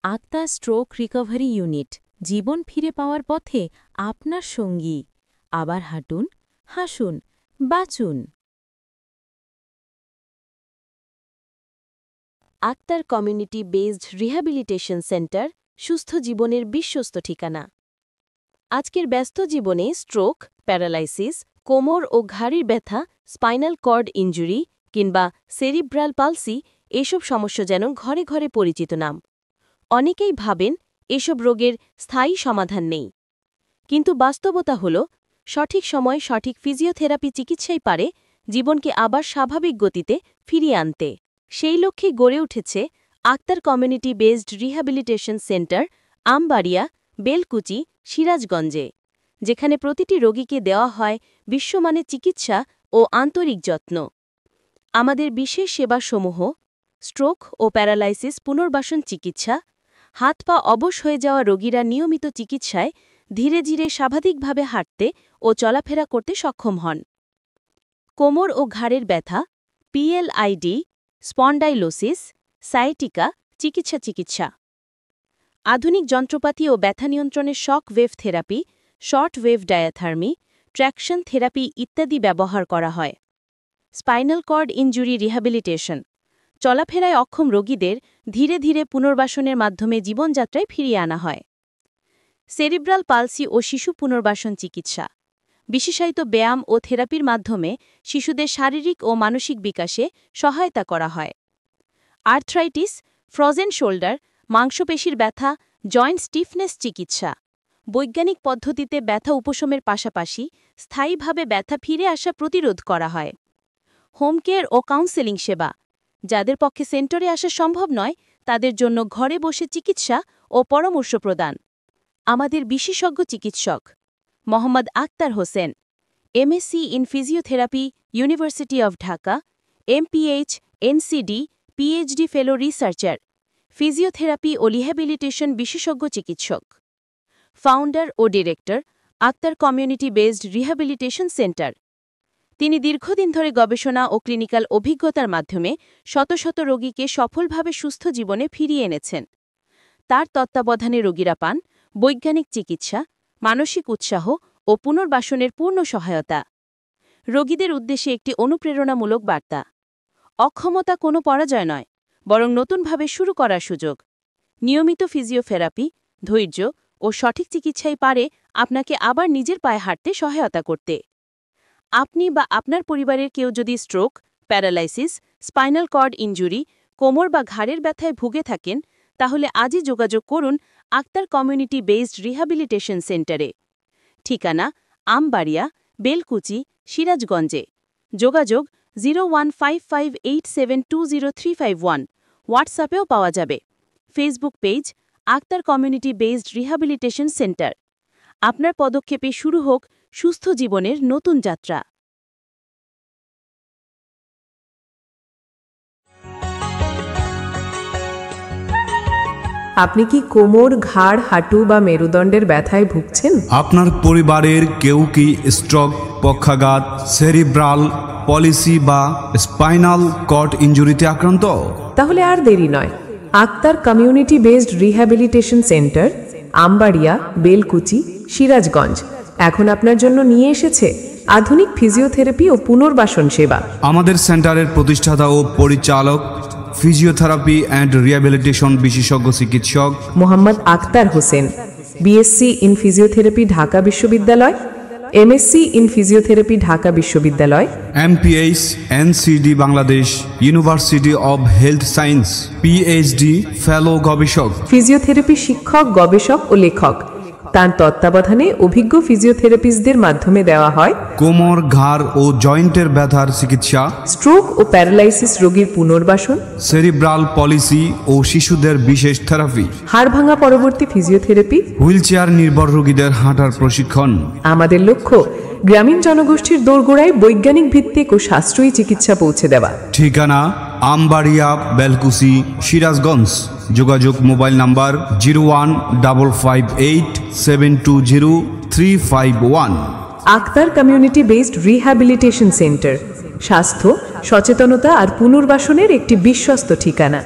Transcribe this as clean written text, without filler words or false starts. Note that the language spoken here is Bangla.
আক্তার স্ট্রোক রিকভারি ইউনিট জীবন ফিরে পাওয়ার পথে আপনার সঙ্গী। আবার হাঁটুন, হাসুন, বাঁচুন। Akhtar community based rehabilitation centre সুস্থ জীবনের বিশ্বস্ত ঠিকানা। আজকের ব্যস্ত জীবনে স্ট্রোক, প্যারালাইসিস, কোমর ও ঘাড়ির ব্যথা, স্পাইনাল কর্ড ইনজুরি কিংবা সেরিব্রাল পালসি এসব সমস্যা যেন ঘরে ঘরে পরিচিত নাম। অনেকেই ভাবেন এসব রোগের স্থায়ী সমাধান নেই, কিন্তু বাস্তবতা হল সঠিক সময় সঠিক ফিজিওথেরাপি চিকিৎসাই পারে জীবনকে আবার স্বাভাবিক গতিতে ফিরিয়ে আনতে। সেই লক্ষ্যে গড়ে উঠেছে Akhtar community based rehabilitation centre, Ambaria, Belkuchi, সিরাজগঞ্জে, যেখানে প্রতিটি রোগীকে দেওয়া হয় বিশ্বমানের চিকিৎসা ও আন্তরিক যত্ন। আমাদের বিশেষ সেবাসমূহ: স্ট্রোক ও প্যারালাইসিস পুনর্বাসন চিকিৎসা, হাত পা অবশ হয়ে যাওয়া রোগীরা নিয়মিত চিকিৎসায় ধীরে ধীরে স্বাভাবিকভাবে হাঁটতে ও চলাফেরা করতে সক্ষম হন। কোমর ও ঘাড়ের ব্যথা, পিএলআইডি, স্পন্ডাইলোসিস, সায়াটিকা চিকিৎসা। আধুনিক যন্ত্রপাতি ও ব্যথা নিয়ন্ত্রণের shock wave therapy, short wave diathermy, traction therapy ইত্যাদি ব্যবহার করা হয়। স্পাইনাল কর্ড ইনজুরি রিহ্যাবিলিটেশন, চলাফেরায় অক্ষম রোগীদের ধীরে ধীরে পুনর্বাসনের মাধ্যমে জীবনযাত্রায় ফিরিয়ে আনা হয়। সেরিব্রাল পালসি ও শিশু পুনর্বাসন চিকিৎসা, বিশেষায়িত ব্যায়াম ও থেরাপির মাধ্যমে শিশুদের শারীরিক ও মানসিক বিকাশে সহায়তা করা হয়। আর্থ্রাইটিস, ফ্রোজেন শোল্ডার, মাংসপেশির ব্যথা, জয়েন্ট স্টিফনেস চিকিৎসা, বৈজ্ঞানিক পদ্ধতিতে ব্যথা উপশমের পাশাপাশি স্থায়ীভাবে ব্যথা ফিরে আসা প্রতিরোধ করা হয়। হোম কেয়ার ও কাউন্সেলিং সেবা, যাদের পক্ষে সেন্টারে আসা সম্ভব নয় তাদের জন্য ঘরে বসে চিকিৎসা ও পরামর্শ প্রদান। আমাদের বিশেষজ্ঞ চিকিৎসক: Mohammad Akhtar Hossain, MSc in physiotherapy, university of Dhaka, MPH, NCD, PhD fellow researcher, physiotherapy ও রিহ্যাবিলিটেশন বিশেষজ্ঞ চিকিৎসক। ফাউন্ডার ও director, Akhtar community based rehabilitation centre. তিনি দীর্ঘদিন ধরে গবেষণা ও ক্লিনিক্যাল অভিজ্ঞতার মাধ্যমে শত শত রোগীকে সফলভাবে সুস্থ জীবনে ফিরিয়ে এনেছেন। তার তত্ত্বাবধানে রোগীরা পান বৈজ্ঞানিক চিকিৎসা, মানসিক উৎসাহ ও পুনর্বাসনের পূর্ণ সহায়তা। রোগীদের উদ্দেশ্যে একটি অনুপ্রেরণামূলক বার্তা: অক্ষমতা কোনো পরাজয় নয়, বরং নতুনভাবে শুরু করার সুযোগ। নিয়মিত ফিজিওথেরাপি, ধৈর্য ও সঠিক চিকিৎসাই পারে আপনাকে আবার নিজের পায়ে হাঁটতে সহায়তা করতে। আপনি বা আপনার পরিবারের কেউ যদি stroke, paralysis, spinal cord injury, কোমর বা ঘাড়ের ব্যথায় ভুগে থাকেন, তাহলে আজই যোগাযোগ করুন আক্তার কমিউনিটি বেসড রিহ্যাবিলিটেশন সেন্টারে। ঠিকানা: আমবাড়িয়া, বেলকুচি, সিরাজগঞ্জে। যোগাযোগ 015587203551। হোয়াটসঅ্যাপেও পাওয়া যাবে। Facebook page: Akhtar community based rehabilitation centre. আপনার পদক্ষেপে শুরু হোক সুস্থ জীবনের নতুন যাত্রা। আপনি কি কোমর, ঘাড়, হাঁটু বা মেরুদণ্ডের ব্যথায় ভুগছেন? আপনার পরিবারের কেউ কি স্ট্রোক, পক্ষাঘাত, সেরিব্রাল পলিসি বা স্পাইনাল কর্ড ইনজুরিতে আক্রান্ত? তাহলে আর দেরি নয়। Akhtar community based rehabilitation centre, Ambaria, Belkuchi, Sirajganj এখন আপনার জন্য নিয়ে এসেছে আধুনিক ফিজিওথেরাপি ও পুনর্বাসন সেবা। আমাদের সেন্টারের প্রতিষ্ঠাতা ও পরিচালক ফিজিওথেরাপি অ্যান্ড রিহ্যাবিলিটেশন বিশেষজ্ঞ চিকিৎসক Mohammad Akhtar Hossain, BSc in physiotherapy Dhaka বিশ্ববিদ্যালয়, এমএসসি ইন ফিজিওথেরাপি ঢাকা বিশ্ববিদ্যালয়, MPH, NCD Bangladesh, university of health science, PhD fellow গবেষক, ফিজিওথেরাপি শিক্ষক, গবেষক ও লেখক। তার তত্ত্বাবধানে অভিজ্ঞ ফিজিওথেরাপিস্টদের মাধ্যমে দেওয়া হয় কোমর, ঘাড় ও জয়েন্টের ব্যথার চিকিৎসা, স্ট্রোক ও প্যারালাইসিস রোগীর পুনর্বাসন, সেরিব্রাল পলিসি ও শিশুদের বিশেষ থেরাপি, হাড় ভাঙা পরবর্তী ফিজিওথেরাপি, হুইলচেয়ার নির্ভর রোগীদের হাঁটার প্রশিক্ষণ। আমাদের লক্ষ্য গ্রামীণ জনগোষ্ঠীর দোরগোড়ায় বৈজ্ঞানিক ভিত্তিক ও সাশ্রয়ী চিকিৎসা পৌঁছে দেওয়া। ঠিকানা: আমবাড়িয়া, বেলকুচি, সিরাজগঞ্জ। যোগাযোগ: mobile number 015587203551। Akhtar community based rehabilitation centre, স্বাস্থ্য, সচেতনতা আর পুনর্বাসনের একটি বিশ্বস্ত ঠিকানা।